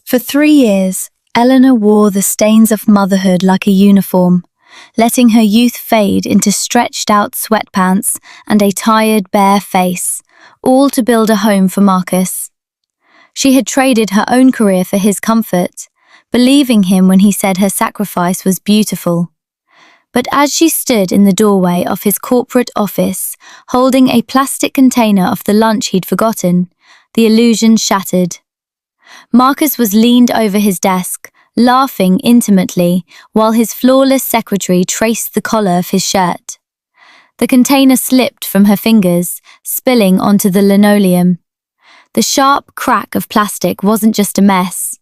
For 3 years, Eleanor wore the stains of motherhood like a uniform, letting her youth fade into stretched-out sweatpants and a tired, bare face, all to build a home for Marcus. She had traded her own career for his comfort, believing him when he said her sacrifice was beautiful. But as she stood in the doorway of his corporate office, holding a plastic container of the lunch he'd forgotten, the illusion shattered. Marcus was leaned over his desk, laughing intimately, while his flawless secretary traced the collar of his shirt. The container slipped from her fingers, spilling onto the linoleum. The sharp crack of plastic wasn't just a mess.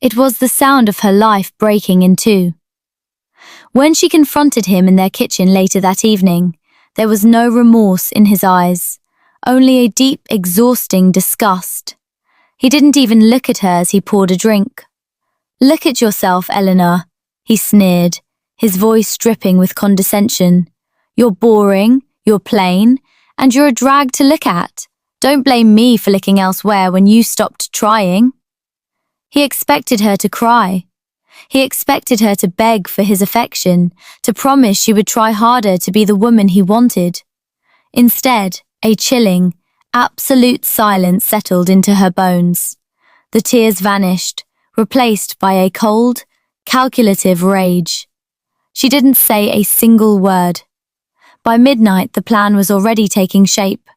It was the sound of her life breaking in two. When she confronted him in their kitchen later that evening, there was no remorse in his eyes, only a deep, exhausting disgust. He didn't even look at her as he poured a drink. "Look at yourself, Eleanor," he sneered, his voice dripping with condescension. "You're boring, you're plain, and you're a drag to look at. Don't blame me for looking elsewhere when you stopped trying." He expected her to cry. He expected her to beg for his affection, to promise she would try harder to be the woman he wanted. Instead, a chilling, absolute silence settled into her bones. The tears vanished, replaced by a cold, calculative rage. She didn't say a single word. By midnight, the plan was already taking shape.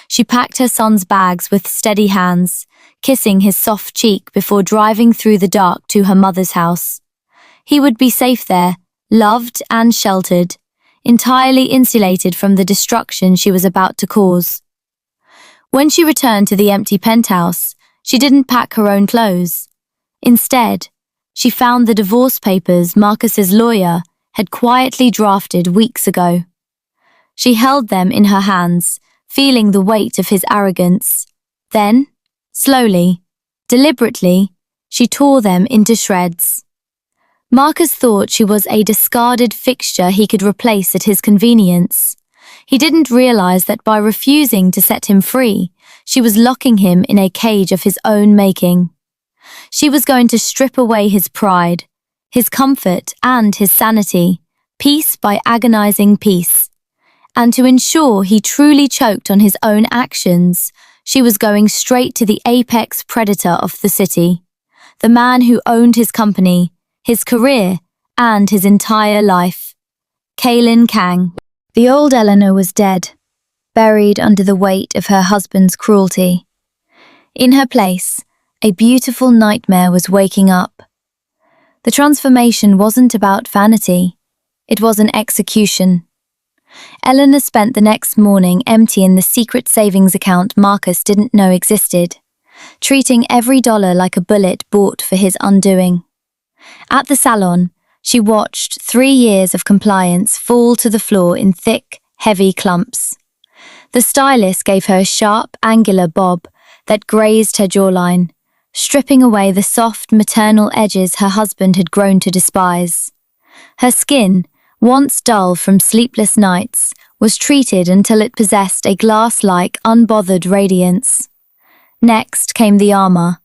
She packed her son's bags with steady hands, kissing his soft cheek before driving through the dark to her mother's house. He would be safe there, loved and sheltered, entirely insulated from the destruction she was about to cause. When she returned to the empty penthouse, she didn't pack her own clothes. Instead, she found the divorce papers Marcus's lawyer had quietly drafted weeks ago. She held them in her hands, feeling the weight of his arrogance. Then, slowly, deliberately, she tore them into shreds. Marcus thought she was a discarded fixture he could replace at his convenience. He didn't realize that by refusing to set him free, she was locking him in a cage of his own making. She was going to strip away his pride, his comfort, and his sanity, piece by agonizing piece. And to ensure he truly choked on his own actions, she was going straight to the apex predator of the city, the man who owned his company, his career, and his entire life. Kaylin Kang. The old Eleanor was dead, buried under the weight of her husband's cruelty. In her place, a beautiful nightmare was waking up. The transformation wasn't about vanity, it was an execution. Eleanor spent the next morning emptying the secret savings account Marcus didn't know existed, treating every dollar like a bullet bought for his undoing. At the salon, she watched 3 years of compliance fall to the floor in thick, heavy clumps. The stylist gave her a sharp, angular bob that grazed her jawline, stripping away the soft, maternal edges her husband had grown to despise. Her skin, once dull from sleepless nights, was treated until it possessed a glass-like, unbothered radiance. Next came the armor.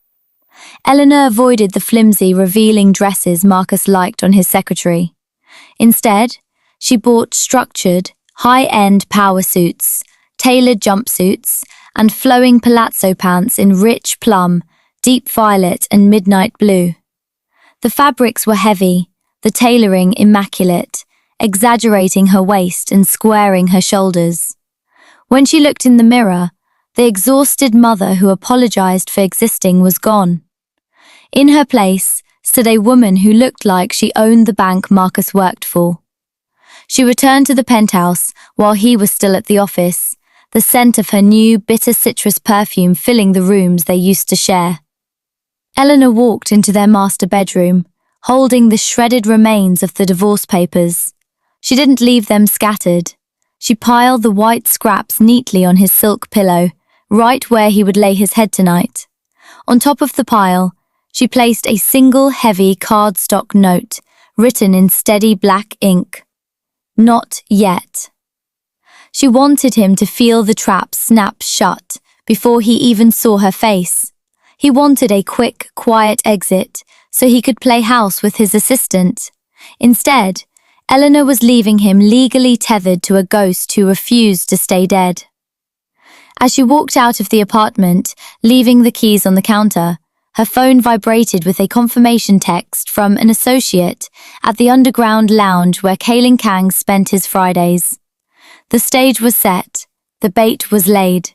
Eleanor avoided the flimsy, revealing dresses Marcus liked on his secretary. Instead, she bought structured, high-end power suits, tailored jumpsuits, and flowing palazzo pants in rich plum, deep violet, and midnight blue. The fabrics were heavy, the tailoring immaculate, exaggerating her waist and squaring her shoulders. When she looked in the mirror, the exhausted mother who apologized for existing was gone. In her place stood a woman who looked like she owned the bank Marcus worked for. She returned to the penthouse while he was still at the office, the scent of her new bitter citrus perfume filling the rooms they used to share. Eleanor walked into their master bedroom, holding the shredded remains of the divorce papers. She didn't leave them scattered. She piled the white scraps neatly on his silk pillow, right where he would lay his head tonight. On top of the pile, she placed a single heavy cardstock note, written in steady black ink. Not yet. She wanted him to feel the trap snap shut before he even saw her face. He wanted a quick, quiet exit so he could play house with his assistant. Instead, Eleanor was leaving him legally tethered to a ghost who refused to stay dead. As she walked out of the apartment, leaving the keys on the counter, her phone vibrated with a confirmation text from an associate at the underground lounge where Kaylin Kang spent his Fridays. The stage was set, the bait was laid,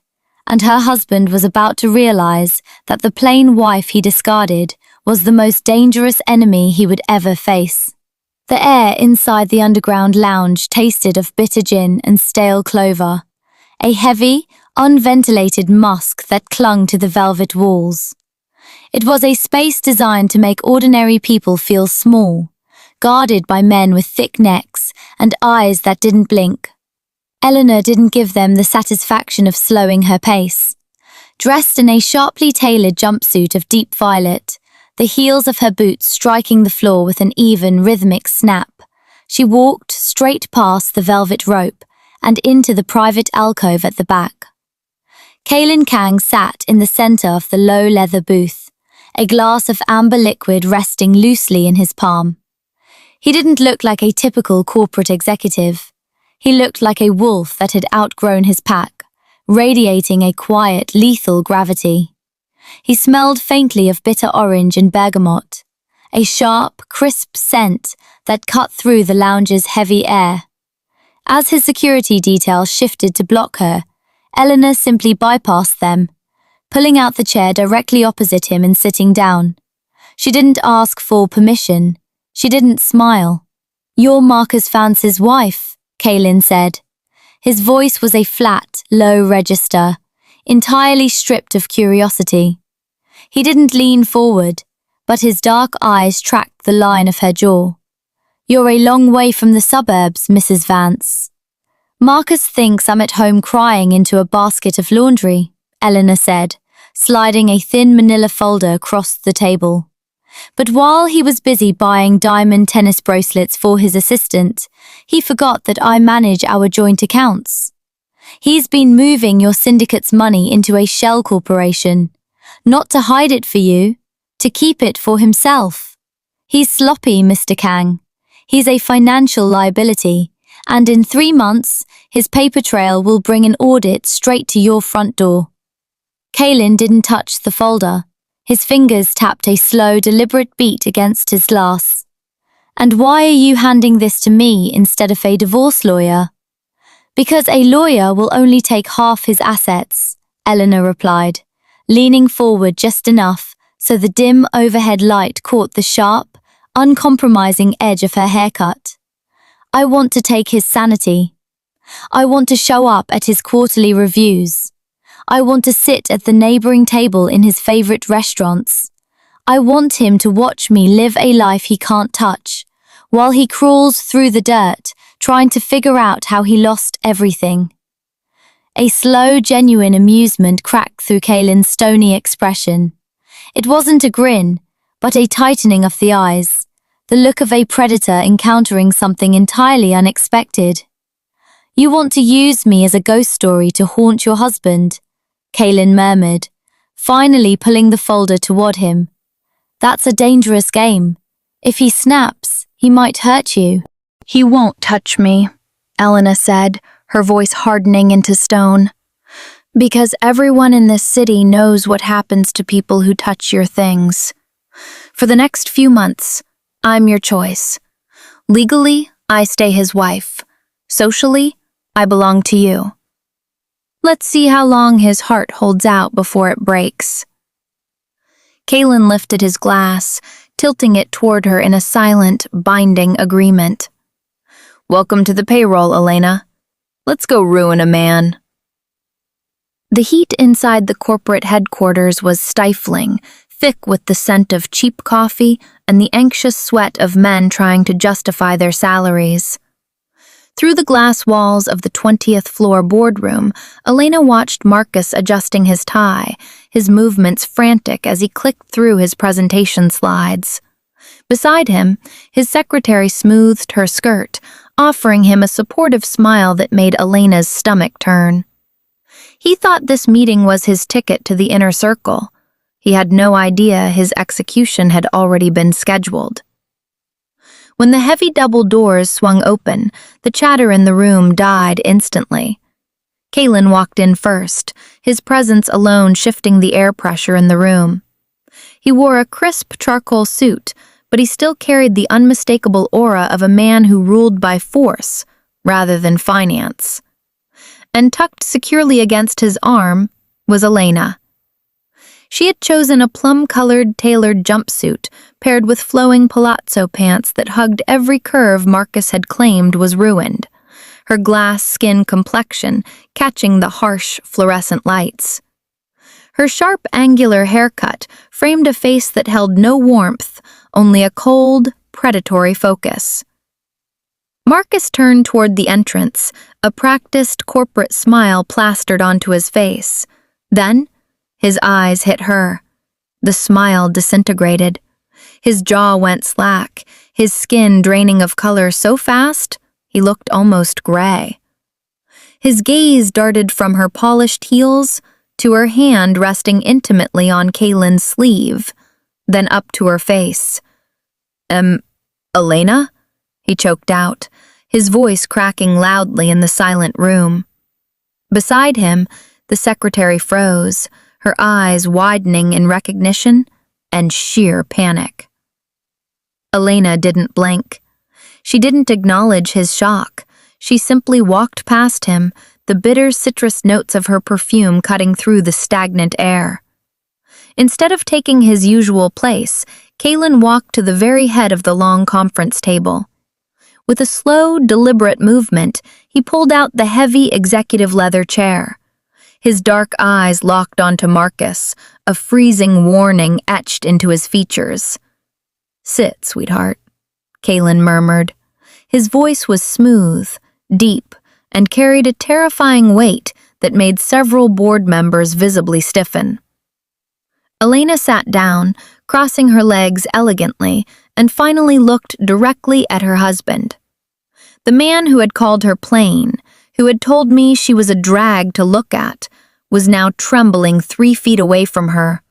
and her husband was about to realize that the plain wife he discarded was the most dangerous enemy he would ever face. The air inside the underground lounge tasted of bitter gin and stale clover, a heavy, unventilated musk that clung to the velvet walls. It was a space designed to make ordinary people feel small, guarded by men with thick necks and eyes that didn't blink. Eleanor didn't give them the satisfaction of slowing her pace. Dressed in a sharply tailored jumpsuit of deep violet, the heels of her boots striking the floor with an even, rhythmic snap, she walked straight past the velvet rope and into the private alcove at the back. Kaylin Kang sat in the center of the low leather booth, a glass of amber liquid resting loosely in his palm. He didn't look like a typical corporate executive. He looked like a wolf that had outgrown his pack, radiating a quiet, lethal gravity. He smelled faintly of bitter orange and bergamot, a sharp, crisp scent that cut through the lounge's heavy air. As his security detail shifted to block her, Eleanor simply bypassed them, pulling out the chair directly opposite him and sitting down. She didn't ask for permission. She didn't smile. "You're Marcus Vance's wife," Kaylin said. His voice was a flat, low register, entirely stripped of curiosity. He didn't lean forward, but his dark eyes tracked the line of her jaw. "You're a long way from the suburbs, Mrs. Vance." "Marcus thinks I'm at home crying into a basket of laundry," Eleanor said, sliding a thin manila folder across the table. But while he was busy buying diamond tennis bracelets for his assistant, he forgot that I manage our joint accounts. He's been moving your syndicate's money into a shell corporation, not to hide it for you, to keep it for himself. He's sloppy, Mr. Kang. He's a financial liability, and in 3 months, his paper trail will bring an audit straight to your front door. Kaylin didn't touch the folder. His fingers tapped a slow, deliberate beat against his glass. "And why are you handing this to me instead of a divorce lawyer?" "Because a lawyer will only take half his assets," Eleanor replied, leaning forward just enough so the dim overhead light caught the sharp, uncompromising edge of her haircut. "I want to take his sanity. I want to show up at his quarterly reviews. I want to sit at the neighboring table in his favorite restaurants. I want him to watch me live a life he can't touch, while he crawls through the dirt, trying to figure out how he lost everything." A slow, genuine amusement cracked through Kaylin's stony expression. It wasn't a grin, but a tightening of the eyes, the look of a predator encountering something entirely unexpected. "You want to use me as a ghost story to haunt your husband," Kaylin murmured, finally pulling the folder toward him. "That's a dangerous game. If he snaps, he might hurt you." "He won't touch me," Eleanor said, her voice hardening into stone. "Because everyone in this city knows what happens to people who touch your things. For the next few months, I'm your choice. Legally, I stay his wife. Socially, I belong to you. Let's see how long his heart holds out before it breaks." Kaylin lifted his glass, tilting it toward her in a silent, binding agreement. "Welcome to the payroll, Elena. Let's go ruin a man." The heat inside the corporate headquarters was stifling, thick with the scent of cheap coffee and the anxious sweat of men trying to justify their salaries. Through the glass walls of the 20th floor boardroom, Elena watched Marcus adjusting his tie, his movements frantic as he clicked through his presentation slides. Beside him, his secretary smoothed her skirt, offering him a supportive smile that made Elena's stomach turn. He thought this meeting was his ticket to the inner circle, He had no idea his execution had already been scheduled. When the heavy double doors swung open, the chatter in the room died instantly. Kalen walked in first, his presence alone shifting the air pressure in the room. He wore a crisp charcoal suit, but he still carried the unmistakable aura of a man who ruled by force rather than finance. And tucked securely against his arm was Elena. She had chosen a plum-colored tailored jumpsuit paired with flowing palazzo pants that hugged every curve Marcus had claimed was ruined, her glass skin complexion catching the harsh fluorescent lights. Her sharp, angular haircut framed a face that held no warmth, only a cold, predatory focus. Marcus turned toward the entrance, a practiced corporate smile plastered onto his face. Then, his eyes hit her. The smile disintegrated. His jaw went slack, his skin draining of color so fast he looked almost gray. His gaze darted from her polished heels to her hand resting intimately on Kalen's sleeve, then up to her face. Elena? He choked out, his voice cracking loudly in the silent room. Beside him, the secretary froze, her eyes widening in recognition and sheer panic. Elena didn't blink. She didn't acknowledge his shock. She simply walked past him, the bitter citrus notes of her perfume cutting through the stagnant air. Instead of taking his usual place, Kalen walked to the very head of the long conference table. With a slow, deliberate movement, he pulled out the heavy executive leather chair. His dark eyes locked onto Marcus, a freezing warning etched into his features. "Sit, sweetheart," Kalen murmured. His voice was smooth, deep, and carried a terrifying weight that made several board members visibly stiffen. Elena sat down, crossing her legs elegantly, and finally looked directly at her husband. The man who had called her plain, who had told me she was a drag to look at, was now trembling 3 feet away from her.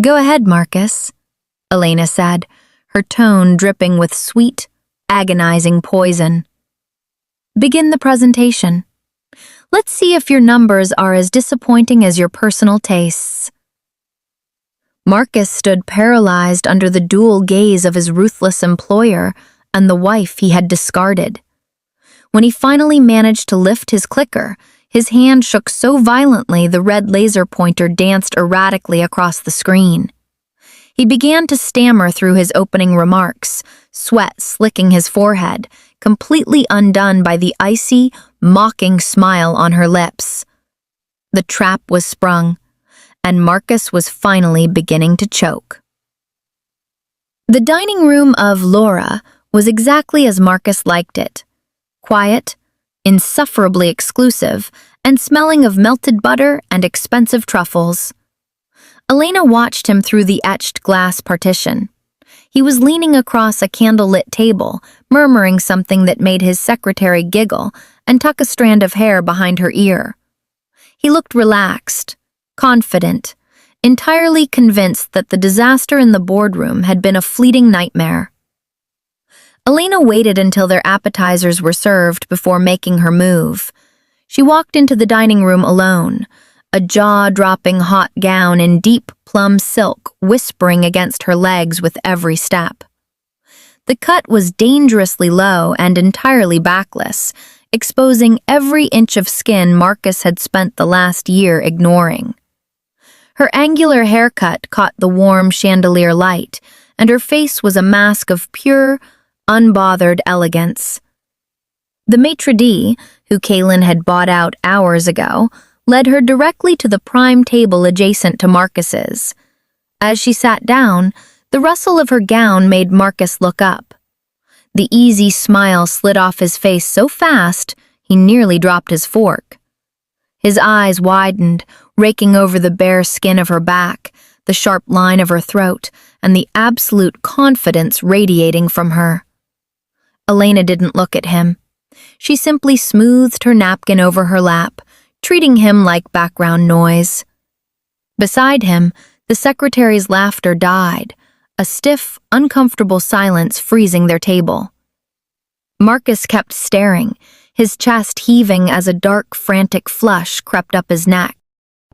"Go ahead, Marcus," Elena said, her tone dripping with sweet, agonizing poison. "Begin the presentation. Let's see if your numbers are as disappointing as your personal tastes." Marcus stood paralyzed under the dual gaze of his ruthless employer and the wife he had discarded. When he finally managed to lift his clicker, his hand shook so violently the red laser pointer danced erratically across the screen. He began to stammer through his opening remarks, sweat slicking his forehead, completely undone by the icy, mocking smile on her lips. The trap was sprung, and Marcus was finally beginning to choke. The dining room of Laura was exactly as Marcus liked it. Quiet, insufferably exclusive, and smelling of melted butter and expensive truffles. Elena watched him through the etched glass partition. He was leaning across a candlelit table, murmuring something that made his secretary giggle and tuck a strand of hair behind her ear. He looked relaxed, confident, entirely convinced that the disaster in the boardroom had been a fleeting nightmare. Elena waited until their appetizers were served before making her move. She walked into the dining room alone, a jaw-dropping hot gown in deep plum silk whispering against her legs with every step. The cut was dangerously low and entirely backless, exposing every inch of skin Marcus had spent the last year ignoring. Her angular haircut caught the warm chandelier light, and her face was a mask of pure, unbothered elegance. The maitre d', who Kalen had bought out hours ago, led her directly to the prime table adjacent to Marcus's. As she sat down, the rustle of her gown made Marcus look up. The easy smile slid off his face so fast he nearly dropped his fork. His eyes widened, raking over the bare skin of her back, the sharp line of her throat, and the absolute confidence radiating from her. Elena didn't look at him. She simply smoothed her napkin over her lap, treating him like background noise. Beside him, the secretary's laughter died, a stiff, uncomfortable silence freezing their table. Marcus kept staring, his chest heaving as a dark, frantic flush crept up his neck.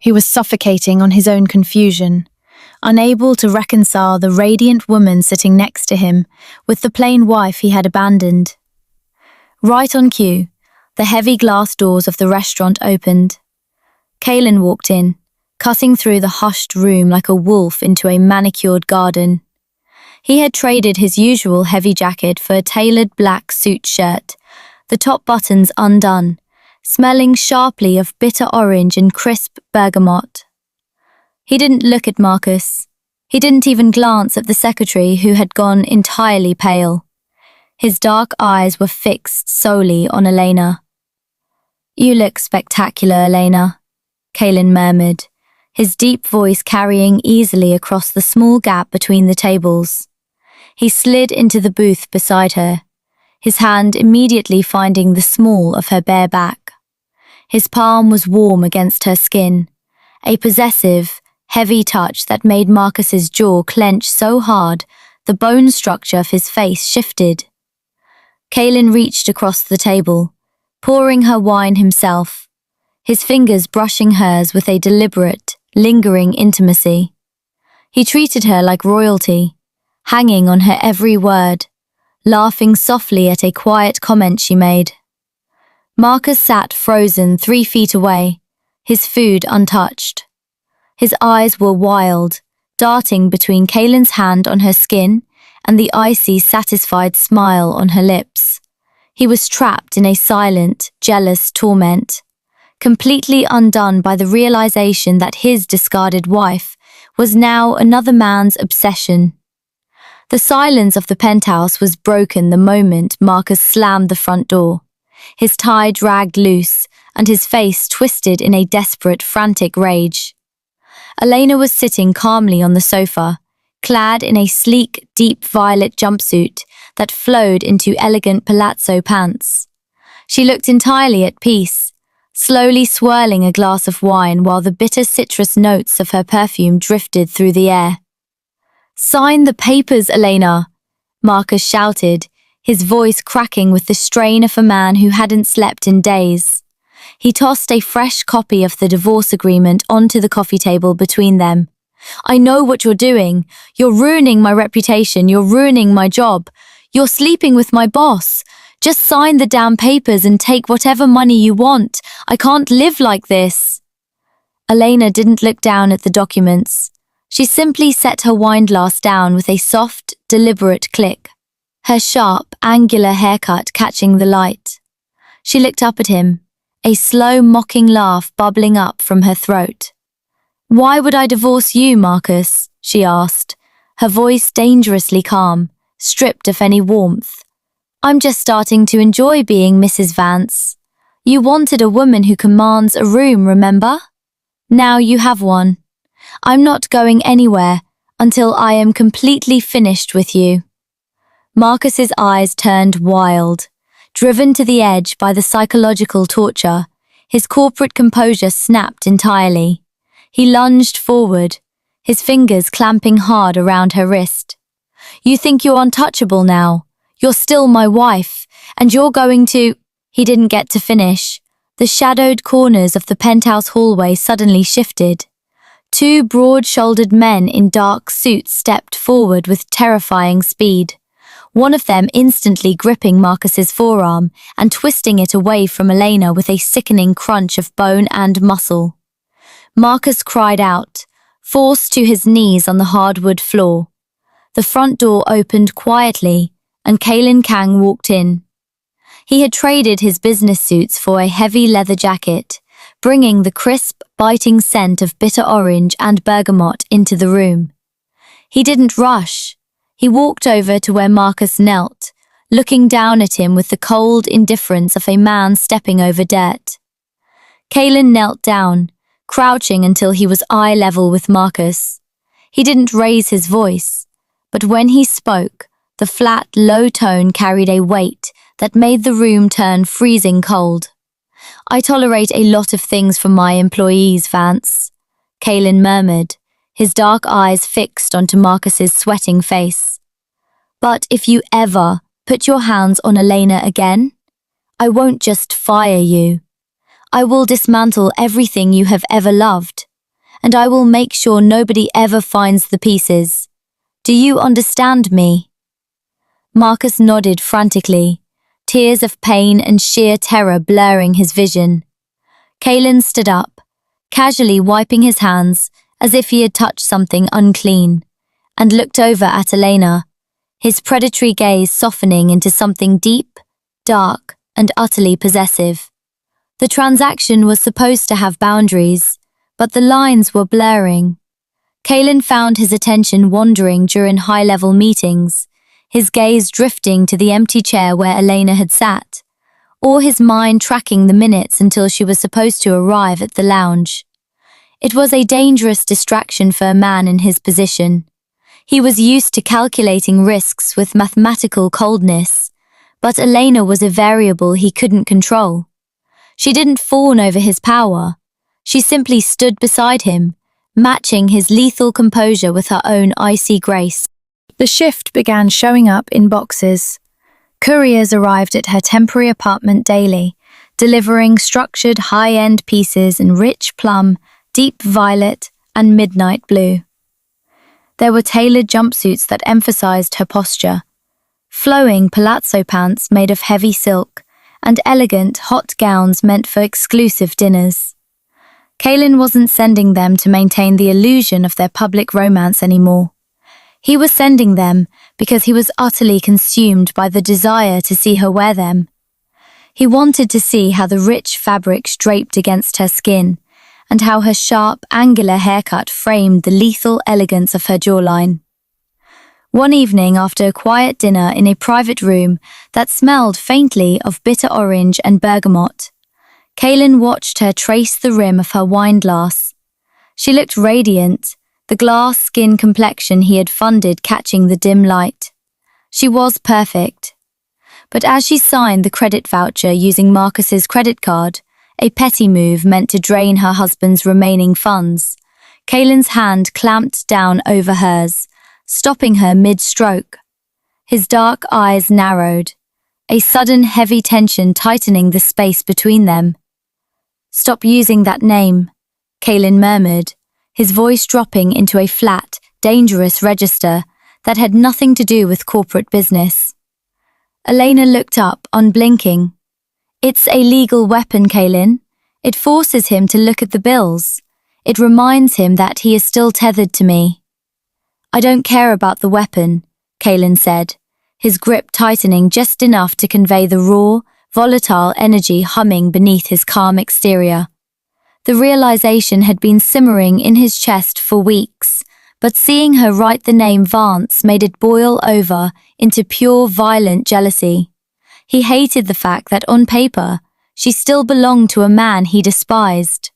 He was suffocating on his own confusion, unable to reconcile the radiant woman sitting next to him with the plain wife he had abandoned. Right on cue, the heavy glass doors of the restaurant opened. Kaelin walked in, cutting through the hushed room like a wolf into a manicured garden. He had traded his usual heavy jacket for a tailored black suit shirt, the top buttons undone, smelling sharply of bitter orange and crisp bergamot. He didn't look at Marcus. He didn't even glance at the secretary, who had gone entirely pale. His dark eyes were fixed solely on Elena. "You look spectacular, Elena," Kaelin murmured, his deep voice carrying easily across the small gap between the tables. He slid into the booth beside her, his hand immediately finding the small of her bare back. His palm was warm against her skin, a possessive, heavy touch that made Marcus's jaw clench so hard the bone structure of his face shifted. Kaelin reached across the table, pouring her wine himself, his fingers brushing hers with a deliberate, lingering intimacy. He treated her like royalty, hanging on her every word, laughing softly at a quiet comment she made. Marcus sat frozen 3 feet away, his food untouched. His eyes were wild, darting between Kaelin's hand on her skin and the icy, satisfied smile on her lips. He was trapped in a silent, jealous torment, completely undone by the realization that his discarded wife was now another man's obsession. The silence of the penthouse was broken the moment Marcus slammed the front door, his tie dragged loose and his face twisted in a desperate, frantic rage. Elena was sitting calmly on the sofa, clad in a sleek, deep violet jumpsuit that flowed into elegant palazzo pants. She looked entirely at peace, slowly swirling a glass of wine while the bitter citrus notes of her perfume drifted through the air. "Sign the papers, Elena," Marcus shouted, his voice cracking with the strain of a man who hadn't slept in days. He tossed a fresh copy of the divorce agreement onto the coffee table between them. "I know what you're doing. You're ruining my reputation. You're ruining my job. You're sleeping with my boss. Just sign the damn papers and take whatever money you want. I can't live like this." Elena didn't look down at the documents. She simply set her wine glass down with a soft, deliberate click, her sharp, angular haircut catching the light. She looked up at him, a slow, mocking laugh bubbling up from her throat. "Why would I divorce you, Marcus?" she asked, her voice dangerously calm, stripped of any warmth. "I'm just starting to enjoy being Mrs. Vance. You wanted a woman who commands a room, remember? Now you have one. I'm not going anywhere until I am completely finished with you." Marcus's eyes turned wild. Driven to the edge by the psychological torture, his corporate composure snapped entirely. He lunged forward, his fingers clamping hard around her wrist. "You think you're untouchable now? You're still my wife, and you're going to—" He didn't get to finish. The shadowed corners of the penthouse hallway suddenly shifted. 2 broad-shouldered men in dark suits stepped forward with terrifying speed, one of them instantly gripping Marcus's forearm and twisting it away from Elena with a sickening crunch of bone and muscle. Marcus cried out, forced to his knees on the hardwood floor. The front door opened quietly, and Kaelin Kang walked in. He had traded his business suits for a heavy leather jacket, bringing the crisp, biting scent of bitter orange and bergamot into the room. He didn't rush. He walked over to where Marcus knelt, looking down at him with the cold indifference of a man stepping over dirt. Kaelin knelt down, crouching until he was eye level with Marcus. He didn't raise his voice, but when he spoke, the flat, low tone carried a weight that made the room turn freezing cold. "I tolerate a lot of things from my employees, Vance," Kaelin murmured, his dark eyes fixed onto Marcus's sweating face. "But if you ever put your hands on Elena again, I won't just fire you. I will dismantle everything you have ever loved, and I will make sure nobody ever finds the pieces. Do you understand me?" Marcus nodded frantically, tears of pain and sheer terror blurring his vision. Kaelin stood up, casually wiping his hands as if he had touched something unclean, and looked over at Elena, his predatory gaze softening into something deep, dark, and utterly possessive. The transaction was supposed to have boundaries, but the lines were blurring. Kaelin found his attention wandering during high-level meetings, his gaze drifting to the empty chair where Elena had sat, or his mind tracking the minutes until she was supposed to arrive at the lounge. It was a dangerous distraction for a man in his position. He was used to calculating risks with mathematical coldness, but Elena was a variable he couldn't control. She didn't fawn over his power. She simply stood beside him, matching his lethal composure with her own icy grace. The shift began showing up in boxes. Couriers arrived at her temporary apartment daily, delivering structured high-end pieces in rich plum, deep violet, and midnight blue. There were tailored jumpsuits that emphasized her posture, flowing palazzo pants made of heavy silk, and elegant, hot gowns meant for exclusive dinners. Kaelin wasn't sending them to maintain the illusion of their public romance anymore. He was sending them because he was utterly consumed by the desire to see her wear them. He wanted to see how the rich fabrics draped against her skin, and how her sharp, angular haircut framed the lethal elegance of her jawline. One evening after a quiet dinner in a private room that smelled faintly of bitter orange and bergamot, Kaelin watched her trace the rim of her wine glass. She looked radiant, the glass skin complexion he had funded catching the dim light. She was perfect. But as she signed the credit voucher using Marcus's credit card, a petty move meant to drain her husband's remaining funds, Kaelin's hand clamped down over hers, stopping her mid-stroke. His dark eyes narrowed, a sudden heavy tension tightening the space between them. "Stop using that name," Kaelin murmured, his voice dropping into a flat, dangerous register that had nothing to do with corporate business. Elena looked up, unblinking. "It's a legal weapon, Kaelin. It forces him to look at the bills. It reminds him that he is still tethered to me." "I don't care about the weapon," Kaelin said, his grip tightening just enough to convey the raw, volatile energy humming beneath his calm exterior. The realization had been simmering in his chest for weeks, but seeing her write the name Vance made it boil over into pure violent jealousy. He hated the fact that on paper, she still belonged to a man he despised.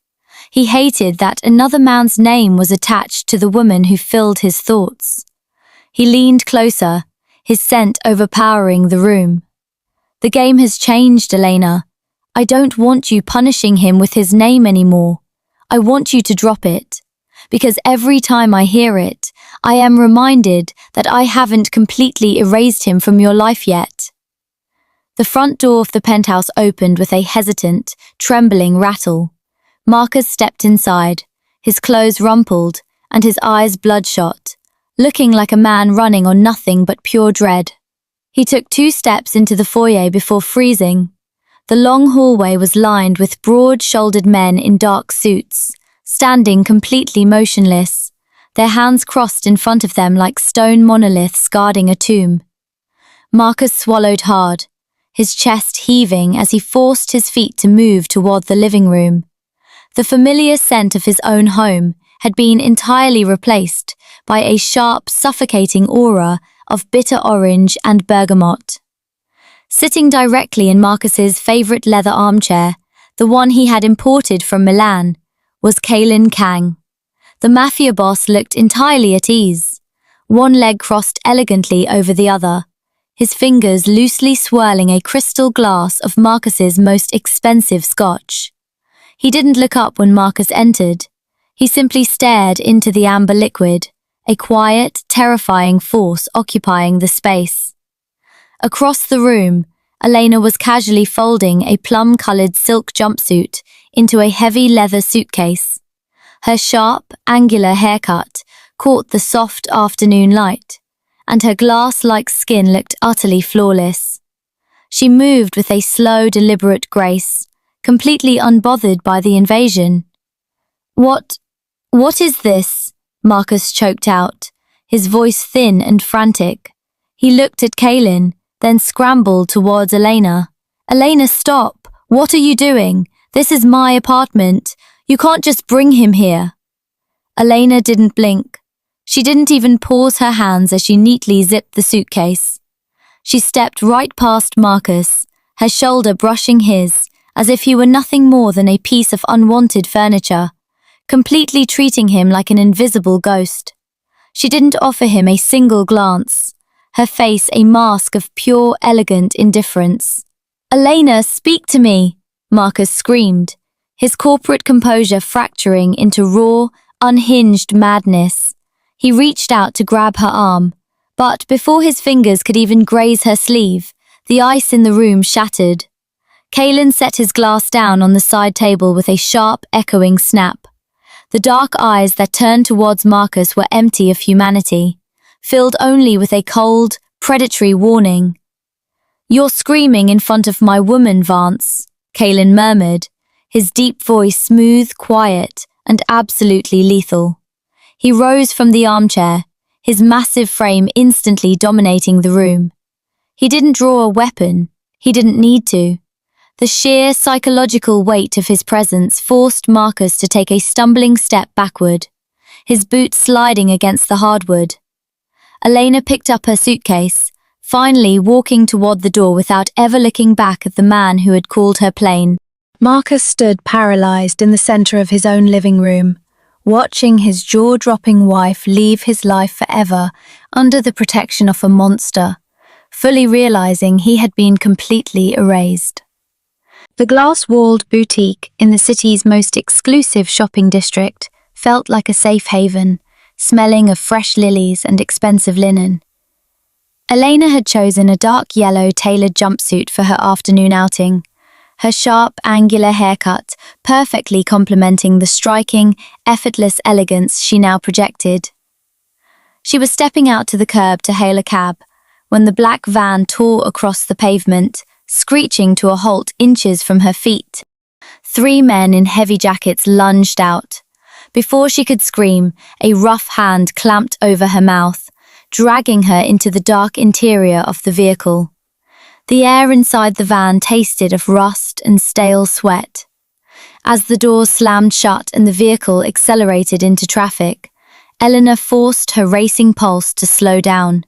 He hated that another man's name was attached to the woman who filled his thoughts. He leaned closer, his scent overpowering the room. "The game has changed, Elena. I don't want you punishing him with his name anymore. I want you to drop it. Because every time I hear it, I am reminded that I haven't completely erased him from your life yet." The front door of the penthouse opened with a hesitant, trembling rattle. Marcus stepped inside, his clothes rumpled and his eyes bloodshot, looking like a man running on nothing but pure dread. He took 2 steps into the foyer before freezing. The long hallway was lined with broad-shouldered men in dark suits, standing completely motionless, their hands crossed in front of them like stone monoliths guarding a tomb. Marcus swallowed hard, his chest heaving as he forced his feet to move toward the living room. The familiar scent of his own home had been entirely replaced by a sharp, suffocating aura of bitter orange and bergamot. Sitting directly in Marcus's favorite leather armchair, the one he had imported from Milan, was Kaelin Kang. The Mafia boss looked entirely at ease, one leg crossed elegantly over the other, his fingers loosely swirling a crystal glass of Marcus's most expensive scotch. He didn't look up when Marcus entered. He simply stared into the amber liquid, a quiet, terrifying force occupying the space. Across the room, Elena was casually folding a plum-colored silk jumpsuit into a heavy leather suitcase. Her sharp, angular haircut caught the soft afternoon light, and her glass-like skin looked utterly flawless. She moved with a slow, deliberate grace, completely unbothered by the invasion. What is this? Marcus choked out, his voice thin and frantic. He looked at Kaylin, then scrambled towards Elena. Elena, stop! What are you doing? This is my apartment. You can't just bring him here. Elena didn't blink. She didn't even pause her hands as she neatly zipped the suitcase. She stepped right past Marcus, her shoulder brushing his, as if he were nothing more than a piece of unwanted furniture, completely treating him like an invisible ghost. She didn't offer him a single glance, her face a mask of pure, elegant indifference. Elena, speak to me, Marcus screamed, his corporate composure fracturing into raw, unhinged madness. He reached out to grab her arm, but before his fingers could even graze her sleeve, the ice in the room shattered. Kaylin set his glass down on the side table with a sharp, echoing snap. The dark eyes that turned towards Marcus were empty of humanity, filled only with a cold, predatory warning. You're screaming in front of my woman, Vance, Kaylin murmured, his deep voice smooth, quiet, and absolutely lethal. He rose from the armchair, his massive frame instantly dominating the room. He didn't draw a weapon. He didn't need to. The sheer psychological weight of his presence forced Marcus to take a stumbling step backward, his boots sliding against the hardwood. Elena picked up her suitcase, finally walking toward the door without ever looking back at the man who had called her plain. Marcus stood paralyzed in the center of his own living room, watching his jaw-dropping wife leave his life forever under the protection of a monster, fully realizing he had been completely erased. The glass-walled boutique in the city's most exclusive shopping district felt like a safe haven, smelling of fresh lilies and expensive linen. Elena had chosen a dark yellow tailored jumpsuit for her afternoon outing, her sharp, angular haircut perfectly complementing the striking, effortless elegance she now projected. She was stepping out to the curb to hail a cab when the black van tore across the pavement, screeching to a halt inches from her feet. 3 men in heavy jackets lunged out. Before she could scream, a rough hand clamped over her mouth, dragging her into the dark interior of the vehicle. The air inside the van tasted of rust and stale sweat. As the doors slammed shut and the vehicle accelerated into traffic, Eleanor forced her racing pulse to slow down,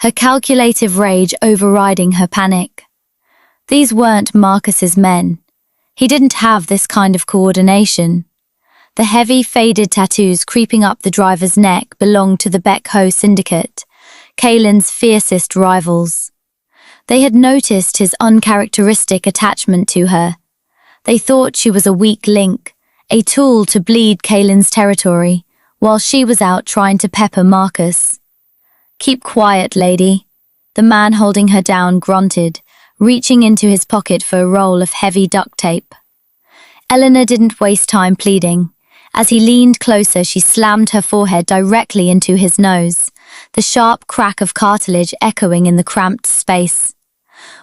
her calculative rage overriding her panic. These weren't Marcus's men. He didn't have this kind of coordination. The heavy, faded tattoos creeping up the driver's neck belonged to the Beck-Ho Syndicate, Kaylin's fiercest rivals. They had noticed his uncharacteristic attachment to her. They thought she was a weak link, a tool to bleed Kaylin's territory, while she was out trying to pepper Marcus. "Keep quiet, lady," the man holding her down grunted, reaching into his pocket for a roll of heavy duct tape. Eleanor didn't waste time pleading. As he leaned closer, she slammed her forehead directly into his nose, the sharp crack of cartilage echoing in the cramped space.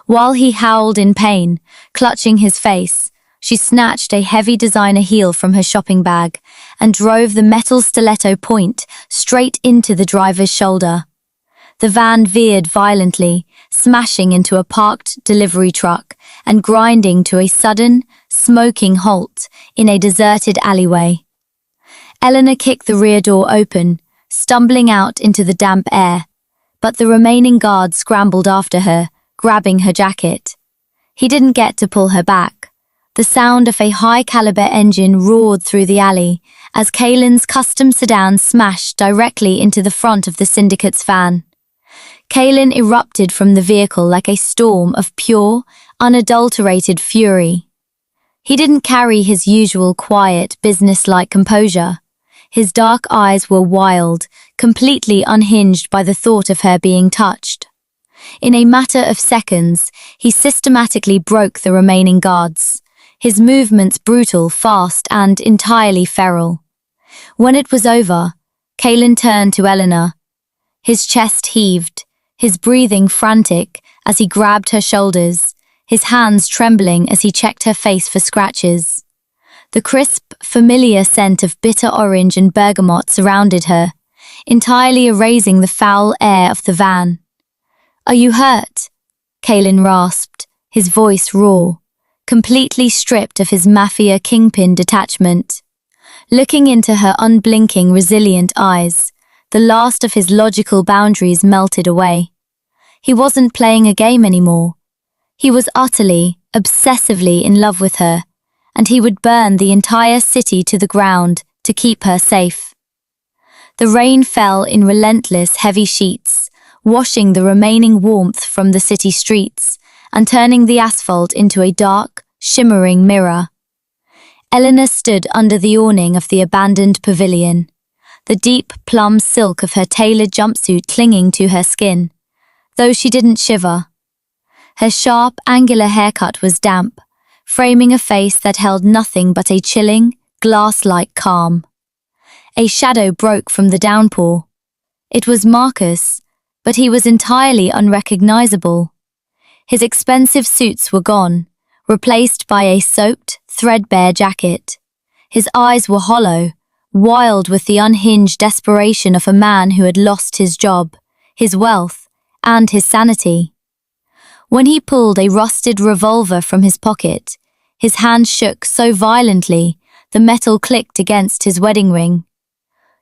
While he howled in pain, clutching his face, she snatched a heavy designer heel from her shopping bag and drove the metal stiletto point straight into the driver's shoulder. The van veered violently, smashing into a parked delivery truck and grinding to a sudden, smoking halt in a deserted alleyway. Eleanor kicked the rear door open, stumbling out into the damp air, but the remaining guard scrambled after her, grabbing her jacket. He didn't get to pull her back. The sound of a high-caliber engine roared through the alley as Kaylin's custom sedan smashed directly into the front of the syndicate's van. Kaylin erupted from the vehicle like a storm of pure, unadulterated fury. He didn't carry his usual quiet, business-like composure. His dark eyes were wild, completely unhinged by the thought of her being touched. In a matter of seconds, he systematically broke the remaining guards, his movements brutal, fast, and entirely feral. When it was over, Kaelin turned to Eleanor. His chest heaved, his breathing frantic as he grabbed her shoulders, his hands trembling as he checked her face for scratches. The crisp, familiar scent of bitter orange and bergamot surrounded her, entirely erasing the foul air of the van. "Are you hurt?" Kaelin rasped, his voice raw, completely stripped of his Mafia kingpin detachment. Looking into her unblinking, resilient eyes, the last of his logical boundaries melted away. He wasn't playing a game anymore. He was utterly, obsessively in love with her, and he would burn the entire city to the ground to keep her safe. The rain fell in relentless, heavy sheets, washing the remaining warmth from the city streets and turning the asphalt into a dark, shimmering mirror. Eleanor stood under the awning of the abandoned pavilion, the deep plum silk of her tailored jumpsuit clinging to her skin, though she didn't shiver. Her sharp, angular haircut was damp, framing a face that held nothing but a chilling, glass-like calm. A shadow broke from the downpour. It was Marcus, but he was entirely unrecognizable. His expensive suits were gone, replaced by a soaked, threadbare jacket. His eyes were hollow, wild with the unhinged desperation of a man who had lost his job, his wealth, and his sanity. When he pulled a rusted revolver from his pocket, his hand shook so violently the metal clicked against his wedding ring.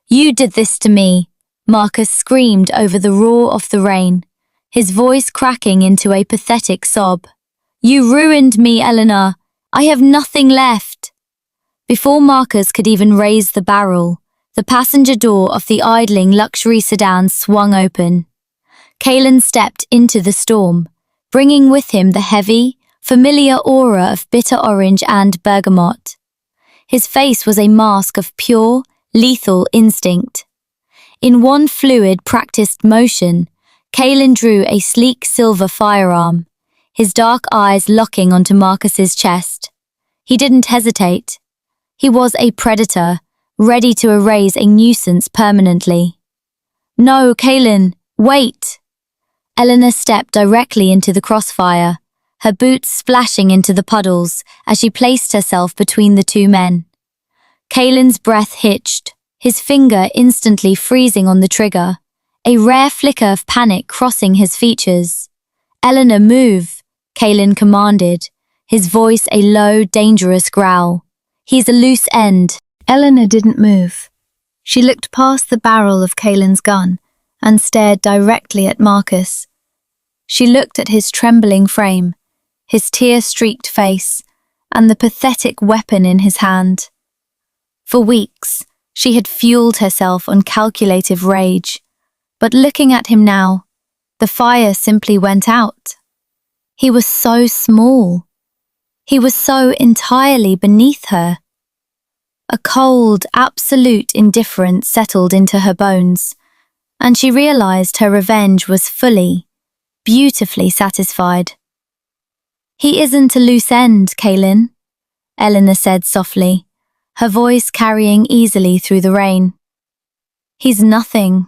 "You did this to me," Marcus screamed over the roar of the rain, his voice cracking into a pathetic sob. "You ruined me, Eleanor. I have nothing left." Before Marcus could even raise the barrel, the passenger door of the idling luxury sedan swung open. Kaelin stepped into the storm, bringing with him the heavy, familiar aura of bitter orange and bergamot. His face was a mask of pure, lethal instinct. In one fluid, practiced motion, Kaelin drew a sleek silver firearm, his dark eyes locking onto Marcus's chest. He didn't hesitate. He was a predator, ready to erase a nuisance permanently. "No, Kaelin, wait!" Eleanor stepped directly into the crossfire, her boots splashing into the puddles as she placed herself between the two men. Kaelin's breath hitched, his finger instantly freezing on the trigger, a rare flicker of panic crossing his features. "Eleanor, move," Kaelin commanded, his voice a low, dangerous growl. "He's a loose end." Eleanor didn't move. She looked past the barrel of Kaelin's gun and stared directly at Marcus. She looked at his trembling frame, his tear-streaked face, and the pathetic weapon in his hand. For weeks, she had fueled herself on calculative rage, but looking at him now, the fire simply went out. He was so small. He was so entirely beneath her. A cold, absolute indifference settled into her bones, and she realized her revenge was fully, beautifully satisfied. "He isn't a loose end, Kaelin," Eleanor said softly, her voice carrying easily through the rain. "He's nothing."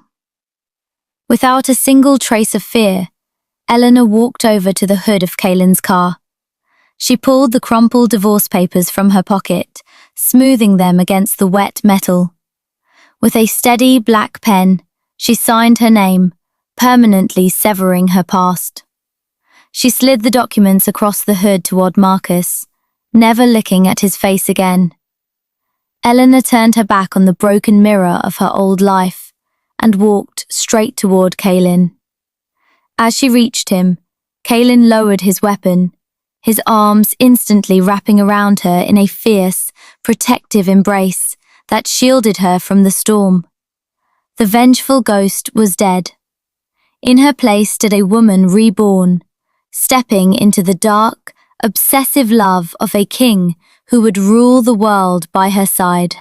Without a single trace of fear, Eleanor walked over to the hood of Kaelin's car. She pulled the crumpled divorce papers from her pocket, smoothing them against the wet metal. With a steady black pen, she signed her name, permanently severing her past. She slid the documents across the hood toward Marcus, never looking at his face again. Eleanor turned her back on the broken mirror of her old life and walked straight toward Kaelin. As she reached him, Kaelin lowered his weapon, his arms instantly wrapping around her in a fierce, protective embrace that shielded her from the storm. The vengeful ghost was dead. In her place stood a woman reborn, stepping into the dark, obsessive love of a king who would rule the world by her side.